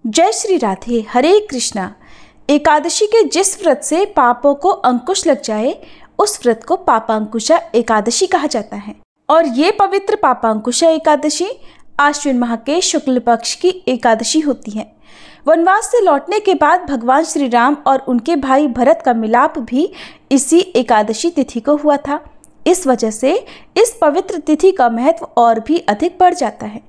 जय श्री राधे। हरे कृष्णा। एकादशी के जिस व्रत से पापों को अंकुश लग जाए उस व्रत को पापांकुशा एकादशी कहा जाता है। और ये पवित्र पापांकुशा एकादशी आश्विन माह के शुक्ल पक्ष की एकादशी होती है। वनवास से लौटने के बाद भगवान श्री राम और उनके भाई भरत का मिलाप भी इसी एकादशी तिथि को हुआ था। इस वजह से इस पवित्र तिथि का महत्व और भी अधिक बढ़ जाता है।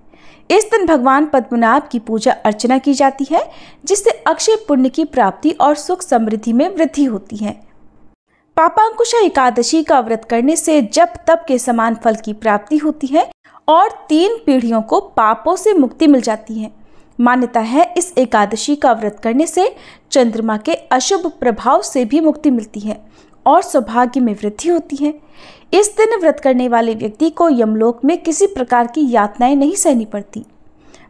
इस दिन भगवान पद्मनाभ की पूजा अर्चना की जाती है, जिससे अक्षय पुण्य की प्राप्ति और सुख समृद्धि में वृद्धि होती है। पापांकुशा एकादशी का व्रत करने से जप तप के समान फल की प्राप्ति होती है और 3 पीढ़ियों को पापों से मुक्ति मिल जाती है। मान्यता है इस एकादशी का व्रत करने से चंद्रमा के अशुभ प्रभाव से भी मुक्ति मिलती है और सौभाग्य में वृद्धि होती है। इस दिन व्रत करने वाले व्यक्ति को यमलोक में किसी प्रकार की यातनाएं नहीं सहनी पड़ती।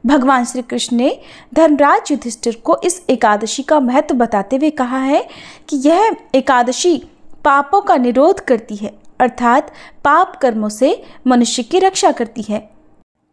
भगवान श्री कृष्ण ने धर्मराज युधिष्ठिर को इस एकादशी का महत्व बताते हुए कहा है कि यह एकादशी पापों का निरोध करती है, अर्थात पाप कर्मों से मनुष्य की रक्षा करती है।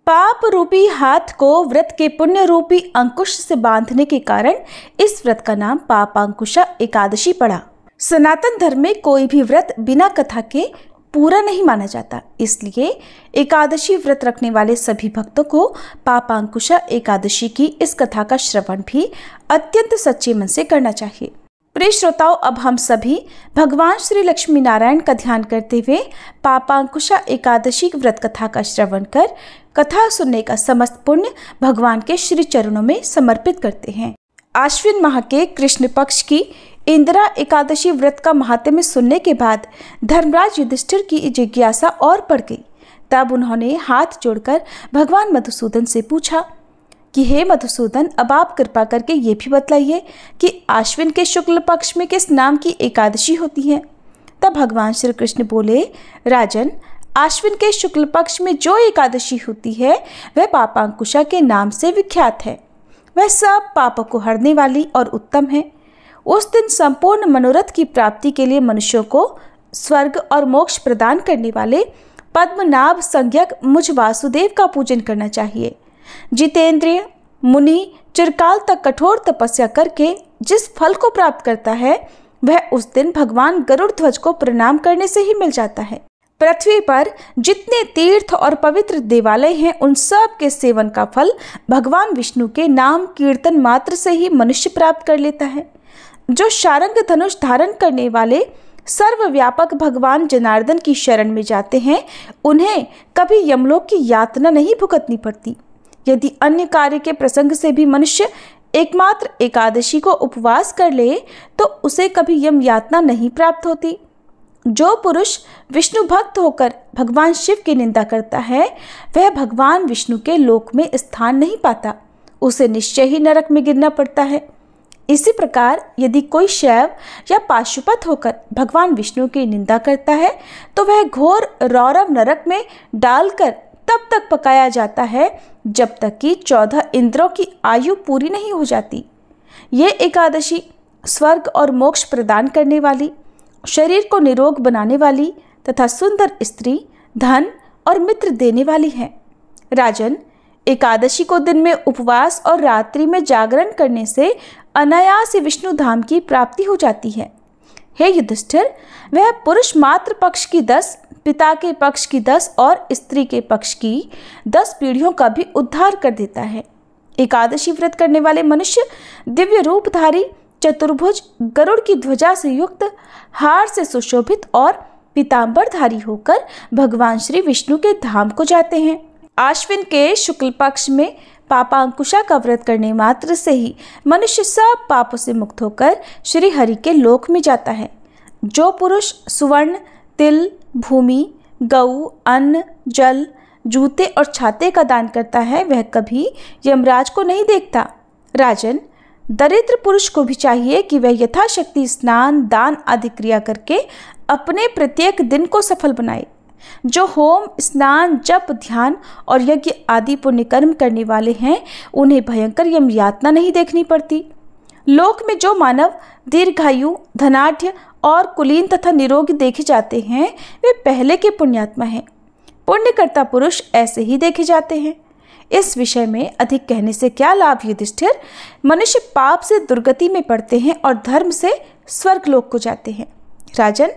पाप रूपी हाथ को व्रत के पुण्य रूपी अंकुश से बांधने के कारण इस व्रत का नाम पापांकुशा एकादशी पड़ा। सनातन धर्म में कोई भी व्रत बिना कथा के पूरा नहीं माना जाता, इसलिए एकादशी व्रत रखने वाले सभी भक्तों को पापांकुशा एकादशी की इस कथा का श्रवण भी अत्यंत सच्चे मन से करना चाहिए। प्रिय श्रोताओं, अब हम सभी भगवान श्री लक्ष्मी नारायण का ध्यान करते हुए पापांकुशा एकादशी व्रत कथा का श्रवण कर कथा सुनने का समस्त पुण्य भगवान के श्री चरणों में समर्पित करते हैं। आश्विन माह के कृष्ण पक्ष की इंदिरा एकादशी व्रत का महात्म्य सुनने के बाद धर्मराज युधिष्ठिर की जिज्ञासा और बढ़ गई। तब उन्होंने हाथ जोड़कर भगवान मधुसूदन से पूछा कि हे मधुसूदन, अब आप कृपा करके ये भी बतलाइए कि आश्विन के शुक्ल पक्ष में किस नाम की एकादशी होती है। तब भगवान श्री कृष्ण बोले, राजन, आश्विन के शुक्ल पक्ष में जो एकादशी होती है वह पापांकुशा के नाम से विख्यात है। वह सब पापों को हरने वाली और उत्तम है। उस दिन संपूर्ण मनोरथ की प्राप्ति के लिए मनुष्यों को स्वर्ग और मोक्ष प्रदान करने वाले पद्मनाभ संज्ञक मुझ वासुदेव का पूजन करना चाहिए। जितेंद्रिय मुनि चिरकाल तक कठोर तपस्या करके जिस फल को प्राप्त करता है वह उस दिन भगवान गरुड़ ध्वज को प्रणाम करने से ही मिल जाता है। पृथ्वी पर जितने तीर्थ और पवित्र देवालय हैं उन सब के सेवन का फल भगवान विष्णु के नाम कीर्तन मात्र से ही मनुष्य प्राप्त कर लेता है। जो शारंग धनुष धारण करने वाले सर्वव्यापक भगवान जनार्दन की शरण में जाते हैं उन्हें कभी यमलोक की यातना नहीं भुगतनी पड़ती। यदि अन्य कार्य के प्रसंग से भी मनुष्य एकमात्र एकादशी को उपवास कर ले तो उसे कभी यम यातना नहीं प्राप्त होती। जो पुरुष विष्णु भक्त होकर भगवान शिव की निंदा करता है वह भगवान विष्णु के लोक में स्थान नहीं पाता, उसे निश्चय ही नरक में गिरना पड़ता है। इसी प्रकार यदि कोई शैव या पाशुपत होकर भगवान विष्णु की निंदा करता है तो वह घोर रौरव नरक में डालकर तब तक पकाया जाता है जब तक कि 14 इंद्रों की आयु पूरी नहीं हो जाती। ये एकादशी स्वर्ग और मोक्ष प्रदान करने वाली, शरीर को निरोग बनाने वाली तथा सुंदर स्त्री, धन और मित्र देने वाली है। राजन, एकादशी को दिन में उपवास और रात्रि में जागरण करने से अनायास विष्णु धाम की प्राप्ति हो जाती है। हे युधिष्ठिर, वह पुरुष मात्र पक्ष की 10, पिता के पक्ष की 10 और स्त्री के पक्ष की 10 पीढ़ियों का भी उद्धार कर देता है। एकादशी व्रत करने वाले मनुष्य दिव्य रूपधारी, चतुर्भुज, गरुड़ की ध्वजा से युक्त, हार से सुशोभित और पीतांबरधारी होकर भगवान श्री विष्णु के धाम को जाते हैं। आश्विन के शुक्ल पक्ष में पापांकुशा का व्रत करने मात्र से ही मनुष्य सब पापों से मुक्त होकर श्री हरि के लोक में जाता है। जो पुरुष सुवर्ण, तिल, भूमि, गऊ, अन्न, जल, जूते और छाते का दान करता है वह कभी यमराज को नहीं देखता। राजन, दरिद्र पुरुष को भी चाहिए कि वह यथाशक्ति स्नान, दान आदि क्रिया करके अपने प्रत्येक दिन को सफल बनाए। जो होम, स्नान, जप, ध्यान और यज्ञ आदि पुण्य कर्म करने वाले हैं उन्हें भयंकर यम यातना नहीं देखनी पड़ती। लोक में जो मानव दीर्घायु, धनाढ्य और कुलीन तथा निरोगी देखे जाते हैं वे पहले के पुण्यात्मा हैं। पुण्यकर्ता पुरुष ऐसे ही देखे जाते हैं। इस विषय में अधिक कहने से क्या लाभ युधिष्ठिर। मनुष्य पाप से दुर्गति में पड़ते हैं और धर्म से स्वर्गलोक को जाते हैं। राजन,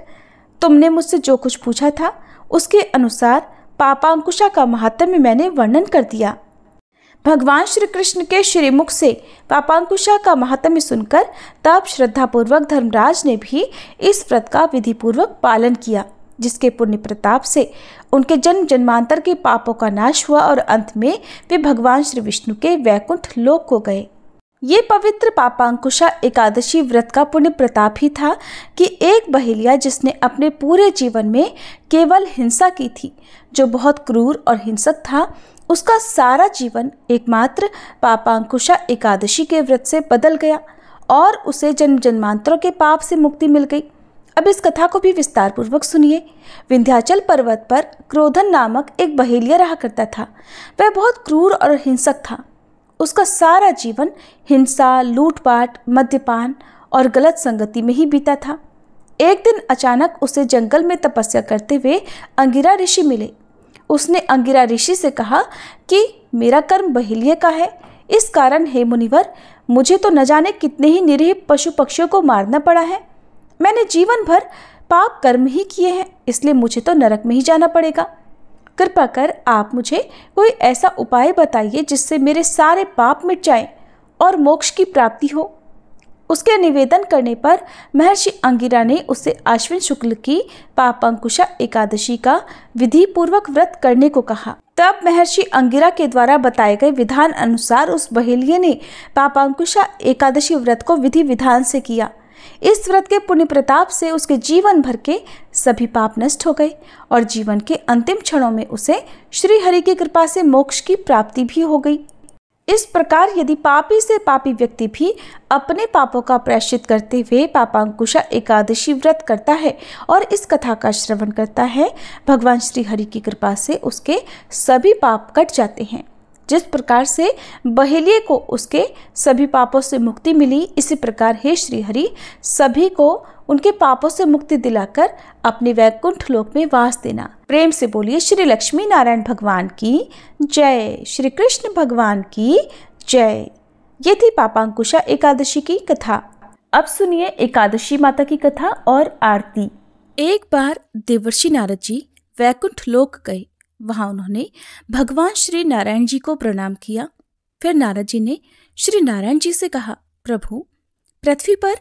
तुमने मुझसे जो कुछ पूछा था उसके अनुसार पापांकुशा का महात्म्य मैंने वर्णन कर दिया। भगवान श्री कृष्ण के श्रीमुख से पापांकुशा का महात्म्य सुनकर तब श्रद्धापूर्वक धर्मराज ने भी इस व्रत का विधिपूर्वक पालन किया, जिसके पुण्य प्रताप से उनके जन्म जन्मांतर के पापों का नाश हुआ और अंत में वे भगवान श्री विष्णु के वैकुंठ लोक को गए। ये पवित्र पापांकुशा एकादशी व्रत का पुण्य प्रताप ही था कि एक बहेलिया जिसने अपने पूरे जीवन में केवल हिंसा की थी, जो बहुत क्रूर और हिंसक था, उसका सारा जीवन एकमात्र पापांकुशा एकादशी के व्रत से बदल गया और उसे जन्म जन्मांतरों के पाप से मुक्ति मिल गई। अब इस कथा को भी विस्तार पूर्वक सुनिए। विंध्याचल पर्वत पर क्रोधन नामक एक बहेलिया रहा करता था। वह बहुत क्रूर और हिंसक था। उसका सारा जीवन हिंसा, लूटपाट, मद्यपान और गलत संगति में ही बीता था। एक दिन अचानक उसे जंगल में तपस्या करते हुए अंगिरा ऋषि मिले। उसने अंगिरा ऋषि से कहा कि मेरा कर्म बहेलिये का है, इस कारण हे मुनिवर, मुझे तो न जाने कितने ही निरीह पशु पक्षियों को मारना पड़ा है। मैंने जीवन भर पाप कर्म ही किए हैं, इसलिए मुझे तो नरक में ही जाना पड़ेगा। कृपा कर आप मुझे कोई ऐसा उपाय बताइए जिससे मेरे सारे पाप मिट जाएं और मोक्ष की प्राप्ति हो। उसके निवेदन करने पर महर्षि अंगिरा ने उसे आश्विन शुक्ल की पापांकुशा एकादशी का विधि पूर्वक व्रत करने को कहा। तब महर्षि अंगिरा के द्वारा बताए गए विधान अनुसार उस बहेलिये ने पापांकुशा एकादशी व्रत को विधि विधान से किया। इस व्रत के पुण्य प्रताप से उसके जीवन भर के सभी पाप नष्ट हो गए और जीवन के अंतिम क्षणों में उसे श्री हरि की कृपा से मोक्ष की प्राप्ति भी हो गई। इस प्रकार यदि पापी से पापी व्यक्ति भी अपने पापों का प्रायश्चित करते हुए पापांकुशा एकादशी व्रत करता है और इस कथा का श्रवण करता है, भगवान श्री हरि की कृपा से उसके सभी पाप कट जाते हैं। जिस प्रकार से बहेलिये को उसके सभी पापों से मुक्ति मिली, इसी प्रकार हे श्री हरि सभी को उनके पापों से मुक्ति दिलाकर अपने वैकुंठ लोक में वास देना। प्रेम से बोलिए श्री लक्ष्मी नारायण भगवान की जय, श्री कृष्ण भगवान की जय। ये थी पापांकुशा एकादशी की कथा। अब सुनिए एकादशी माता की कथा और आरती। एक बार देवर्षि नारद जी वैकुंठ लोक गए। वहां उन्होंने भगवान श्री नारायण जी को प्रणाम किया। फिर नारद जी ने श्री नारायण जी से कहा, प्रभु, पृथ्वी पर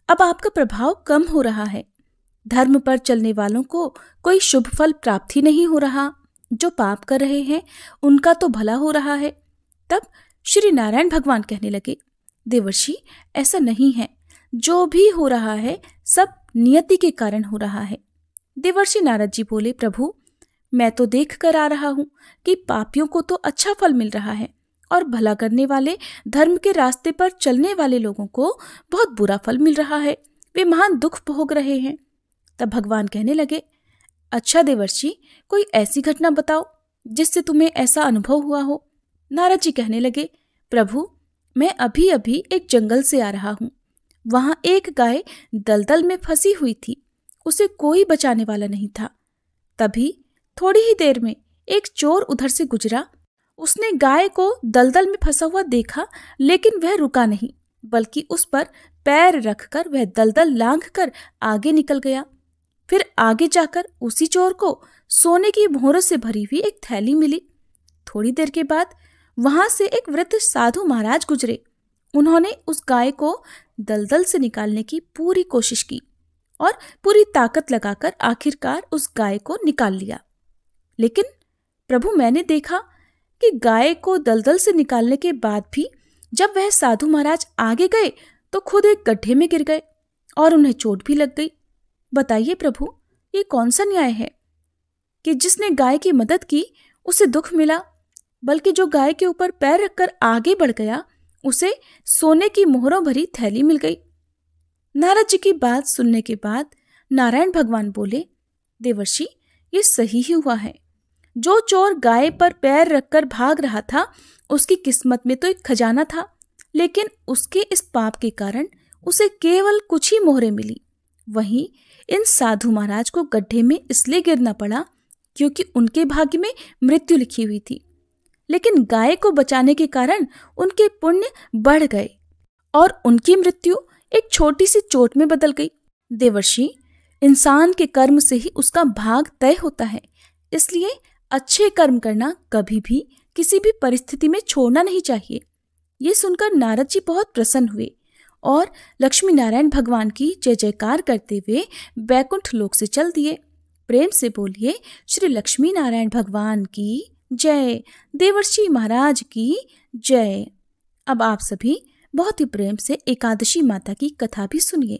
अब आपका प्रभाव कम हो रहा है। धर्म पर चलने वालों को कोई शुभ फल प्राप्त ही नहीं हो रहा। जो पाप कर रहे हैं उनका तो भला हो रहा है। तब श्री नारायण भगवान कहने लगे, देवर्षि, ऐसा नहीं है। जो भी हो रहा है सब नियति के कारण हो रहा है। देवर्षि नारद जी बोले, प्रभु, मैं तो देख कर आ रहा हूं कि पापियों को तो अच्छा फल मिल रहा है और भला करने वाले, धर्म के रास्ते पर चलने वाले लोगों को बहुत बुरा फल मिल रहा है। वे महान दुख भोग रहे हैं। तब भगवान कहने लगे, अच्छा देवर्षि, कोई ऐसी घटना बताओ जिससे तुम्हें ऐसा अनुभव हुआ हो। नारद जी कहने लगे, प्रभु, मैं अभी अभी एक जंगल से आ रहा हूं। वहां एक गाय दलदल में फंसी हुई थी। उसे कोई बचाने वाला नहीं था। तभी थोड़ी ही देर में एक चोर उधर से गुजरा। उसने गाय को दलदल में फंसा हुआ देखा, लेकिन वह रुका नहीं, बल्कि उस पर पैर रखकर वह दलदल लांघकर आगे निकल गया। फिर आगे जाकर उसी चोर को सोने की मोहरों से भरी हुई एक थैली मिली। थोड़ी देर के बाद वहां से एक वृद्ध साधु महाराज गुजरे। उन्होंने उस गाय को दलदल से निकालने की पूरी कोशिश की और पूरी ताकत लगाकर आखिरकार उस गाय को निकाल लिया। लेकिन प्रभु, मैंने देखा कि गाय को दलदल से निकालने के बाद भी जब वह साधु महाराज आगे गए तो खुद एक गड्ढे में गिर गए और उन्हें चोट भी लग गई। बताइए प्रभु, ये कौन सा न्याय है कि जिसने गाय की मदद की उसे दुख मिला, बल्कि जो गाय के ऊपर पैर रखकर आगे बढ़ गया उसे सोने की मोहरों भरी थैली मिल गई। नारद जी की बात सुनने के बाद नारायण भगवान बोले, देवर्षि, ये सही ही हुआ है। जो चोर गाय पर पैर रखकर भाग रहा था उसकी किस्मत में तो एक खजाना था, लेकिन उसके इस पाप के कारण उसे केवल कुछ ही मोहरें मिली। वहीं इन साधु महाराज को गड्ढे में इसलिए गिरना पड़ा क्योंकि उनके भाग्य में मृत्यु लिखी हुई थी। लेकिन गाय को बचाने के कारण उनके पुण्य बढ़ गए और उनकी मृत्यु एक छोटी सी चोट में बदल गई। देवर्षि, इंसान के कर्म से ही उसका भाग तय होता है, इसलिए अच्छे कर्म करना कभी भी किसी भी परिस्थिति में छोड़ना नहीं चाहिए। ये सुनकर नारद जी बहुत प्रसन्न हुए और लक्ष्मी नारायण भगवान की जय जयकार करते हुए बैकुंठ लोक से चल दिए। प्रेम से बोलिए श्री लक्ष्मी नारायण भगवान की जय, देवर्षि महाराज की जय। अब आप सभी बहुत ही प्रेम से एकादशी माता की कथा भी सुनिए।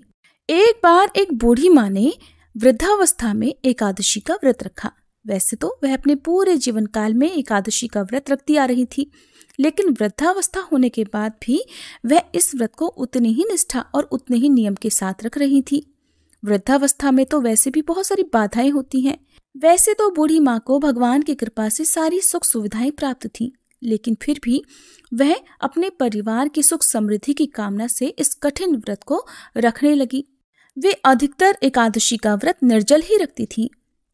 एक बार एक बूढ़ी माँ ने वृद्धावस्था में एकादशी का व्रत रखा। वैसे तो वह अपने पूरे जीवन काल में एकादशी का व्रत रखती आ रही थी, लेकिन वृद्धावस्था होने के बाद भी वह इस व्रत को उतनी ही निष्ठा और उतने ही नियम के साथ रख रही थी। वृद्धावस्था में तो वैसे भी बहुत सारी बाधाएं होती हैं। वैसे तो बूढ़ी माँ को भगवान की कृपा से सारी सुख सुविधाएं प्राप्त थीं, लेकिन फिर भी वह अपने परिवार की सुख समृद्धि की कामना से इस कठिन व्रत को रखने लगी। वे अधिकतर एकादशी का व्रत निर्जल ही रखती थीं।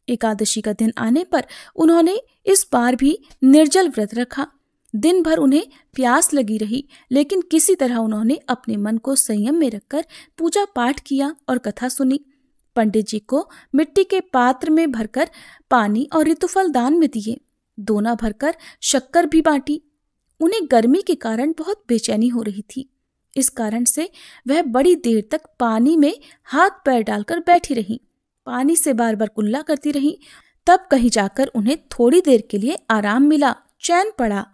एकादशी का दिन आने पर उन्होंने इस बार भी निर्जल व्रत रखा। दिन भर उन्हें प्यास लगी रही, लेकिन किसी तरह उन्होंने अपने मन को संयम में रखकर पूजा पाठ किया और कथा सुनी। पंडित जी को मिट्टी के पात्र में भरकर पानी और ऋतुफल दान में दिए। दोना भरकर शक्कर भी बांटी। उन्हें गर्मी के कारण बहुत बेचैनी हो रही थी। इस कारण से वह बड़ी देर तक पानी में हाथ पैर डालकर बैठी रही, पानी से बार बार कुल्ला करती रही। तब कहीं जाकर उन्हें थोड़ी देर के लिए आराम मिला, चैन पड़ा,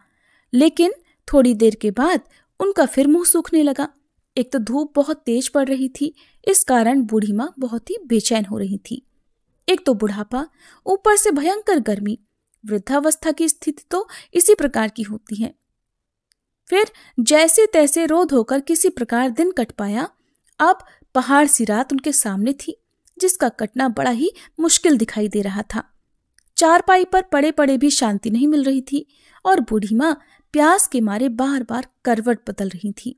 लेकिन थोड़ी देर के बाद उनका फिर मुंह सूखने लगा। एक तो धूप बहुत तेज पड़ रही थी, इस कारण बूढ़ी माँ बहुत ही बेचैन हो रही थी। एक तो बुढ़ापा, ऊपर से भयंकर गर्मी। वृद्धावस्था की स्थिति तो इसी प्रकार की होती है। फिर जैसे तैसे रो धोकर किसी प्रकार दिन कट पाया। अब पहाड़ सी रात उनके सामने थी, जिसका कटना बड़ा ही मुश्किल दिखाई दे रहा था। चारपाई पर पड़े पड़े भी शांति नहीं मिल रही थी और बूढ़ी माँ प्यास के मारे बार बार करवट बदल रही थी।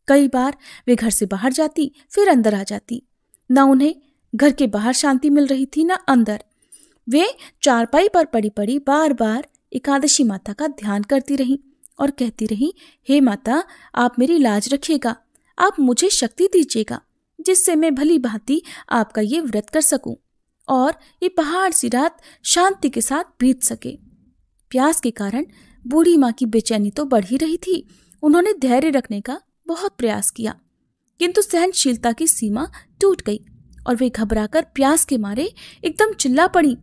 कई बार वे घर से बाहर जाती, फिर अंदर आ जाती। न उन्हें घर के बाहर शांति मिल रही थी, न अंदर। वे चारपाई पर पड़ी पड़ी बार बार एकादशी माता का ध्यान करती रहीं और कहती रहीं, हे माता, आप मेरी लाज रखिएगा, आप मुझे शक्ति दीजिएगा, जिससे मैं भली भांति आपका ये व्रत कर सकूं और ये पहाड़ सी रात शांति के साथ बीत सके। प्यास के कारण बूढ़ी माँ की बेचैनी तो बढ़ ही रही थी। उन्होंने धैर्य रखने का बहुत प्रयास किया, किंतु सहनशीलता की सीमा टूट गई और वे घबराकर प्यास के मारे एकदम चिल्ला पड़ी।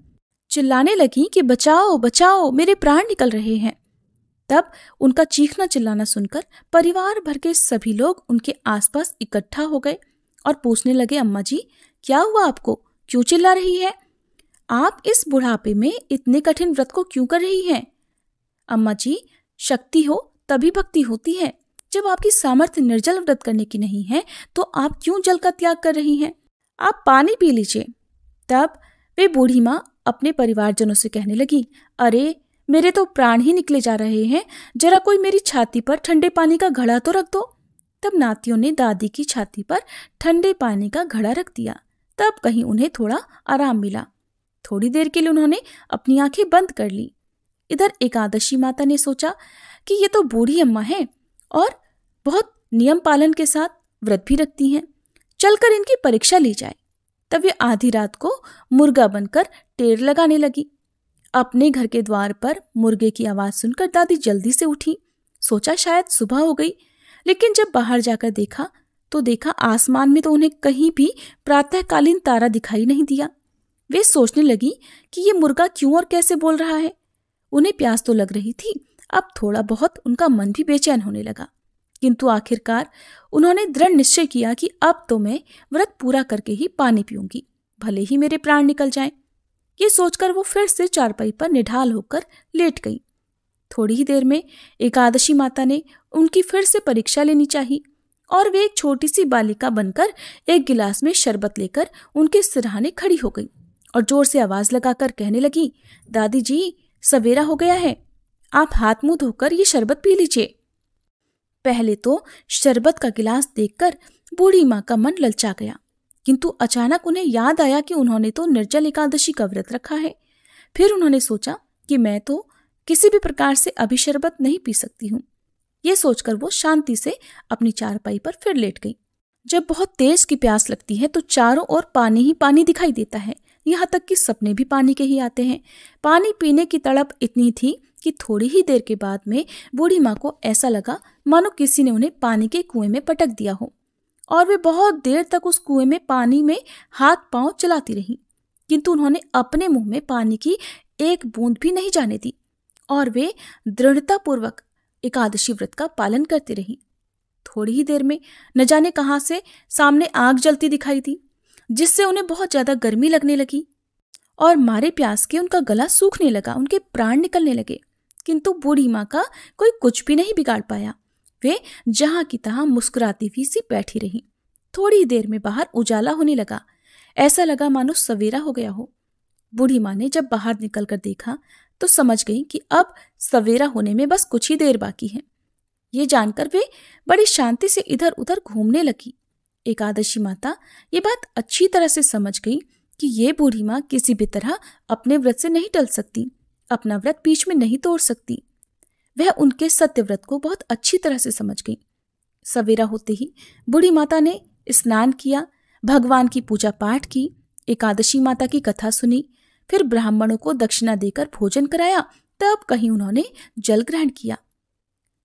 चिल्लाने लगी कि बचाओ बचाओ, मेरे प्राण निकल रहे हैं। तब उनका चीखना चिल्लाना सुनकर परिवार भर के सभी लोग उनके आसपास इकट्ठा हो गए और पूछने लगे, अम्मा जी, क्या हुआ आपको? क्यों चिल्ला रही है? आप इस बुढ़ापे में इतने कठिन व्रत को क्यों कर रही हैं? अम्मा जी, शक्ति हो तभी भक्ति होती है। जब आपकी सामर्थ्य निर्जल व्रत करने की नहीं है तो आप क्यों जल का त्याग कर रही हैं? आप पानी पी लीजिए। तब वे बूढ़ी माँ अपने परिवारजनों से कहने लगी, अरे मेरे तो प्राण ही निकले जा रहे हैं, जरा कोई मेरी छाती पर ठंडे पानी का घड़ा तो रख दो। तब नातियों ने दादी की छाती पर ठंडे पानी का घड़ा रख दिया। तब कहीं उन्हें थोड़ा आराम मिला। थोड़ी देर के लिए उन्होंने अपनी आंखें बंद कर ली। इधर एकादशी माता ने सोचा कि ये तो बूढ़ी अम्मा है और बहुत नियम पालन के साथ व्रत भी रखती हैं, चलकर इनकी परीक्षा ली जाए। तब वे आधी रात को मुर्गा बनकर टेर लगाने लगी। अपने घर के द्वार पर मुर्गे की आवाज सुनकर दादी जल्दी से उठी। सोचा शायद सुबह हो गई, लेकिन जब बाहर जाकर देखा तो देखा आसमान में तो उन्हें कहीं भी प्रातःकालीन तारा दिखाई नहीं दिया। वे सोचने लगी कि ये मुर्गा क्यों और कैसे बोल रहा है। उन्हें प्यास तो लग रही थी, अब थोड़ा बहुत उनका मन भी बेचैन होने लगा, किंतु आखिरकार उन्होंने दृढ़ निश्चय किया कि अब तो मैं व्रत पूरा करके ही पानी पीऊंगी, भले ही मेरे प्राण निकल जाएं। ये सोचकर वो फिर से चारपाई पर निढाल होकर लेट गई। थोड़ी ही देर में एकादशी माता ने उनकी फिर से परीक्षा लेनी चाहिए और वे एक छोटी सी बालिका बनकर एक गिलास में शरबत लेकर उनके सिरहाने खड़ी हो गई और जोर से आवाज लगाकर कहने लगी, दादी जी, सवेरा हो गया है, आप हाथ मुंह धोकर ये शरबत पी लीजिए। पहले तो शरबत का गिलास देखकर बूढ़ी माँ का मन ललचा गया, किंतु अचानक उन्हें याद आया कि उन्होंने तो निर्जल एकादशी का व्रत रखा है। फिर उन्होंने सोचा कि मैं तो किसी भी प्रकार से अभी शरबत नहीं पी सकती हूँ। ये सोचकर वो शांति से अपनी चारपाई पर फिर लेट गई। जब बहुत तेज की प्यास लगती है तो चारों ओर पानी ही पानी दिखाई देता है, यहाँ तक कि सपने भी पानी के ही आते हैं। पानी पीने की तड़प इतनी थी कि थोड़ी ही देर के बाद में बूढ़ी माँ को ऐसा लगा मानो किसी ने उन्हें पानी के कुएं में पटक दिया हो, और वे बहुत देर तक उस कुएं में पानी में हाथ पांव चलाती रहीं, किंतु उन्होंने अपने मुंह में पानी की एक बूंद भी नहीं जाने दी, और वे दृढ़तापूर्वक एकादशी व्रत का पालन करती रहीं। थोड़ी ही देर में न जाने कहां से सामने आग जलती दिखाई दी, जिससे उन्हें बहुत ज्यादा गर्मी लगने लगी और मारे प्यास के उनका गला सूखने लगा, उनके प्राण निकलने लगे। किंतु बूढ़ी माँ का कोई कुछ भी नहीं बिगाड़ पाया। वे जहां की तहां मुस्कुराती हुई सी बैठी रहीं। थोड़ी देर में बाहर उजाला होने लगा, ऐसा लगा मानो सवेरा हो गया हो। बूढ़ी माँ ने जब बाहर निकलकर देखा तो समझ गई कि अब सवेरा होने में बस कुछ ही देर बाकी है। ये जानकर वे बड़ी शांति से इधर उधर घूमने लगी। एकादशी माता ये बात अच्छी तरह से समझ गई कि ये बूढ़ी माँ किसी भी तरह अपने व्रत से नहीं टल सकती, अपना व्रत बीच में नहीं तोड़ सकती। वह उनके सत्य व्रत को बहुत अच्छी तरह से समझ गई। सवेरा होते ही बूढ़ी माता ने स्नान किया, भगवान की पूजा पाठ की, एकादशी माता की कथा सुनी, फिर ब्राह्मणों को दक्षिणा देकर भोजन कराया, तब कहीं उन्होंने जल ग्रहण किया।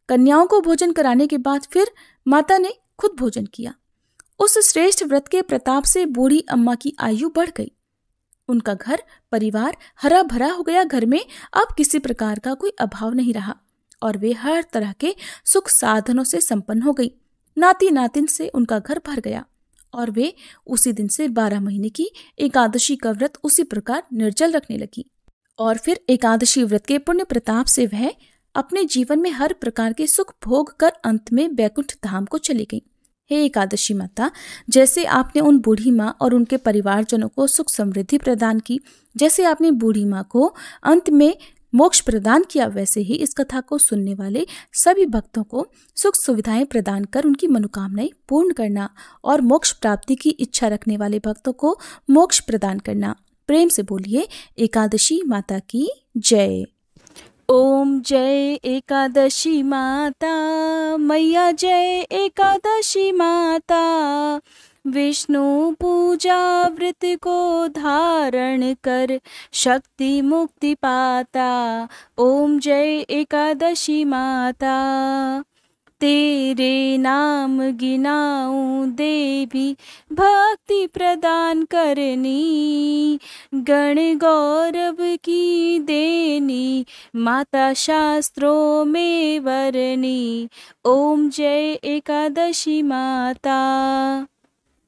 कन्याओं को भोजन कराने के बाद फिर माता ने खुद भोजन किया। उस श्रेष्ठ व्रत के प्रताप से बूढ़ी अम्मा की आयु बढ़ गई। उनका घर परिवार हरा भरा हो गया। घर में अब किसी प्रकार का कोई अभाव नहीं रहा और वे हर तरह के सुख साधनों से संपन्न हो गई। नाती नातिन से उनका घर भर गया और वे उसी दिन से 12 महीने की एकादशी का व्रत उसी प्रकार निर्जल रखने लगी। और फिर एकादशी व्रत के पुण्य प्रताप से वह अपने जीवन में हर प्रकार के सुख भोग कर अंत में बैकुंठ धाम को चली गई। हे एकादशी माता, जैसे आपने उन बूढ़ी माँ और उनके परिवारजनों को सुख समृद्धि प्रदान की, जैसे आपने बूढ़ी माँ को अंत में मोक्ष प्रदान किया, वैसे ही इस कथा को सुनने वाले सभी भक्तों को सुख सुविधाएं प्रदान कर उनकी मनोकामनाएं पूर्ण करना और मोक्ष प्राप्ति की इच्छा रखने वाले भक्तों को मोक्ष प्रदान करना। प्रेम से बोलिए एकादशी माता की जय। ओम जय एकादशी माता, मैया जय एकादशी माता। विष्णु पूजा व्रत को धारण कर शक्ति मुक्ति पाता। ओम जय एकादशी माता। तेरे नाम गिनाऊं देवी, भक्ति प्रदान करनी, गण गौरव की देनी, माता शास्त्रों में वरनी। ओम जय एकादशी माता।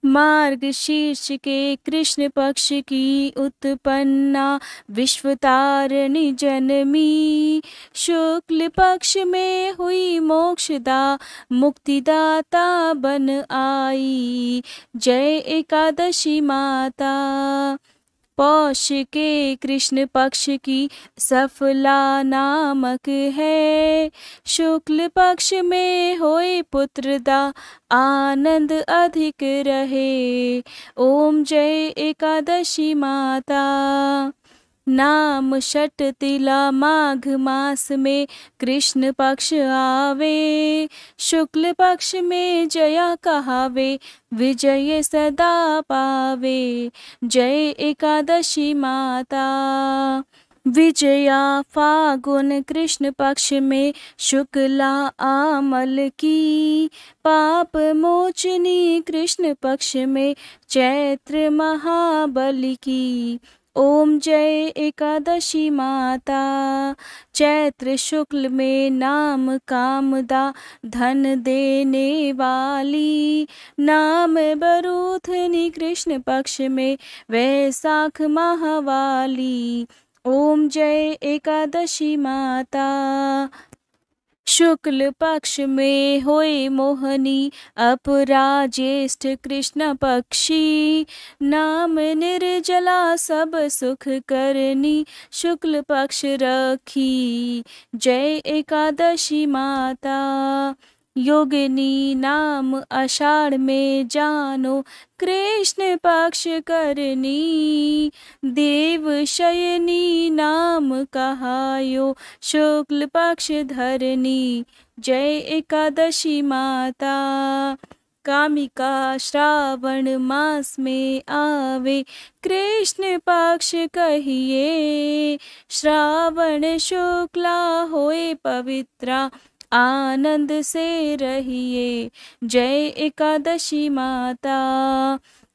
मार्गशीर्ष के कृष्ण पक्ष की उत्पन्ना विश्वतारिणी जनमी, शुक्ल पक्ष में हुई मोक्षदा मुक्तिदाता बन आई। जय एकादशी माता। पौष के कृष्ण पक्ष की सफला नामक है, शुक्ल पक्ष में होए पुत्रदा आनंद अधिक रहे। ओम जय एकादशी माता। नाम षट तिला माघ मास में कृष्ण पक्ष आवे, शुक्ल पक्ष में जया कहावे, विजय सदा पावे। जय एकादशी माता। विजया फागुन कृष्ण पक्ष में शुक्ला आमल की, पाप मोचनी कृष्ण पक्ष में चैत्र महाबली की। ओम जय एकादशी माता। चैत्र शुक्ल में नाम कामदा धन देने वाली, नाम बरूथनी कृष्ण पक्ष में वैशाख महावाली। ओम जय एकादशी माता। शुक्ल पक्ष में होए मोहनी अपरा ज्येष्ठ कृष्ण पक्षी, नाम निर्जला सब सुख करनी, शुक्ल पक्ष रखी। जय एकादशी माता। योगिनी नाम आषाढ़ में जानो, कृष्ण पक्ष करनी। देव शयनी नाम कहायो, शुक्ल पक्ष धरनी। जय एकादशी माता। कामिका श्रावण मास में आवे, कृष्ण पक्ष कहिए। श्रावण शुक्ला होए पवित्रा, आनंद से रहिए। जय एकादशी माता।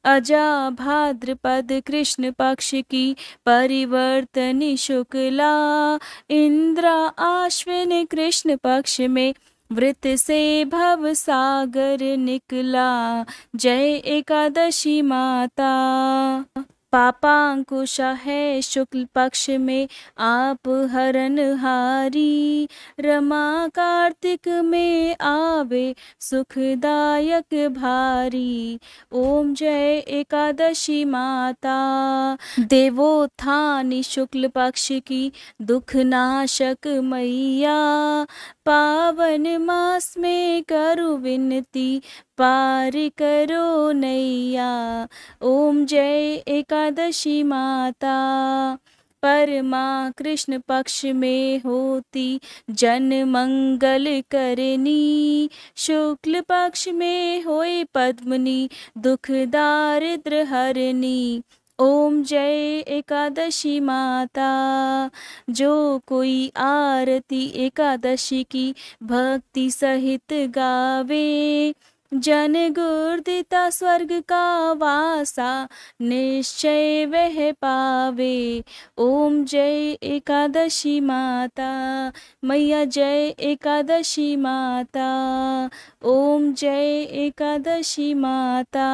अजा भाद्रपद कृष्ण पक्ष की परिवर्तनी शुक्ला, इंद्रा आश्विन कृष्ण पक्ष में वृत से भव सागर निकला। जय एकादशी माता। पापांकुशा है शुक्ल पक्ष में आप हरनहारी, रमा कार्तिक में आवे सुखदायक भारी। ओम जय एकादशी माता। देवोत्थानी शुक्ल पक्ष की दुखनाशक मैया, पावन मास में करु विनती पार करो नैया। ओम जय एकादशी माता। परमा कृष्ण पक्ष में होती जन मंगल करनी, शुक्ल पक्ष में होए पद्मनी दुख दारिद्र हरनी। ओम जय एकादशी माता। जो कोई आरती एकादशी की भक्ति सहित गावे, जन गुर्दिता स्वर्ग का वासा निश्चय वह पावे। ओम जय एकादशी माता। मैया जय एकादशी माता। ओम जय एकादशी माता।